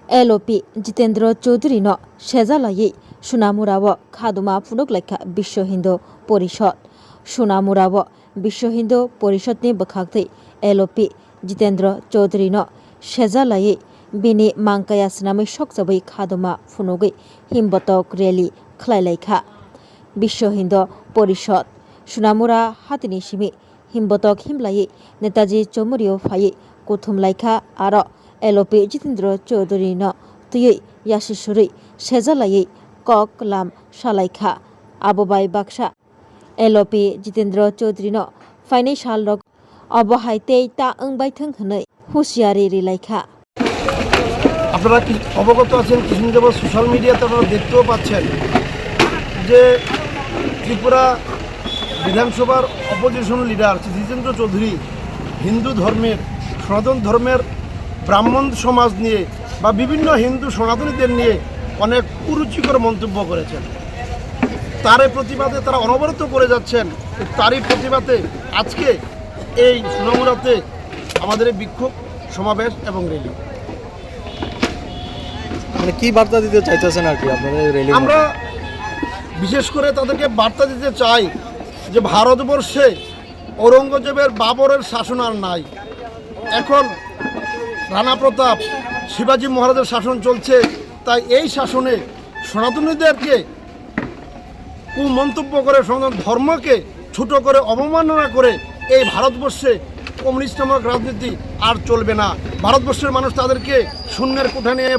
LOP Jitendra Chaudhary no Shezalaye Shunamurawa Khaduma Funok Lekha Bisho Hindu Porishad Shunamurawa Bisho Hindu Porishad ni Bakhakte LOP Jitendra Chaudhary no Shezalaye Bini Mankaya Snami Shoksabai Khaduma Funogi Himbatok Rally Khlailekha Bisho Hindu Porishad Shunamura Hatini Shimi Himbatok Himlaye Netaji Chomurio Faye Kuthum Laika Aro LOP Jitendra Chaudhary no Tuyui Yashishuri Shezalaye Kok Lam Shalaikha Abobai Baksha LOP Jitendra Chaudhary no Financial Log Abohaite Ta Angbai Thanghanai Husiari Rilaikha আপনারা কি অবগত আছেন কিছুদিন যাবত social মিডিয়াতে আপনারা দেখতেও পাচ্ছেন যে ত্রিপুরা বিধানসভার অপোজিশন লিডার জিতেন্দ্র চৌধুরী হিন্দু ধর্মের সনাতন ধর্মের ব্রাহ্মণ সমাজ নিয়ে বা বিভিন্ন হিন্দু সনাতনীদের নিয়ে অনেক কুরুচিকর মন্তব্য করেছেন। তারই প্রতিবাদে তারা অনবরত করে যাচ্ছেন। তারই প্রতিবাদে আজকে এই সোনামুড়াতে আমাদের বিক্ষোভ সমাবেশ এবং র্যালি। মানে কি বার্তা দিতে চাইতেছেন আর কি আপনাদের র্যালি? আমরা বিশেষ করে তাদেরকে বার্তা দিতে চাই যে ভারতবর্ষে ঔরঙ্গজেবের বাবরের শাসন আর নাই। এখন রানা প্রতাপ শিবাজী মহারাজের শাসন চলছে। তাই এই শাসনে সনাতনীদেরকে কুমন্তব্য করে সনাতন ধর্মকে ছোট করে অবমাননা করে এই ভারতবর্ষে কমিউনিস্ট নামক রাজনীতি আর চলবে না। ভারতবর্ষের মানুষ তাদেরকে শূন্যের কোঠা নিয়ে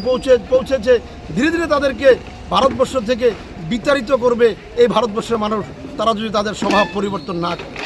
পৌঁছেছে। ধীরে ধীরে তাদেরকে ভারতবর্ষ থেকে বিতাড়িত করবে এই ভারতবর্ষের মানুষ, তারা যদি তাদের স্বভাব পরিবর্তন না করে।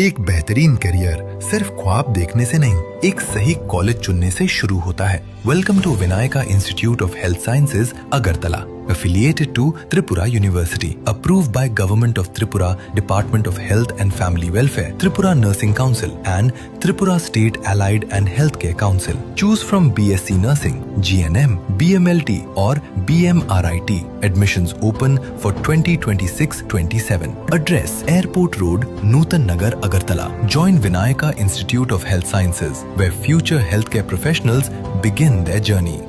एक बेहतरीन करियर सिर्फ ख्वाब देखने से नहीं, एक सही कॉलेज चुनने से शुरू होता है। Welcome to Vinayaka institute of health sciences Agartala, affiliated to Tripura University, approved by Government of Tripura, Department of Health and Family Welfare, Tripura Nursing Council and Tripura State Allied and Healthcare Council. Choose from BSc Nursing, GNM, BMLT or BMRIT. Admissions open for 2026-27. Address Airport Road, Nutan Nagar, Agartala. Join Vinayaka Institute of Health Sciences, where future healthcare professionals begin their journey.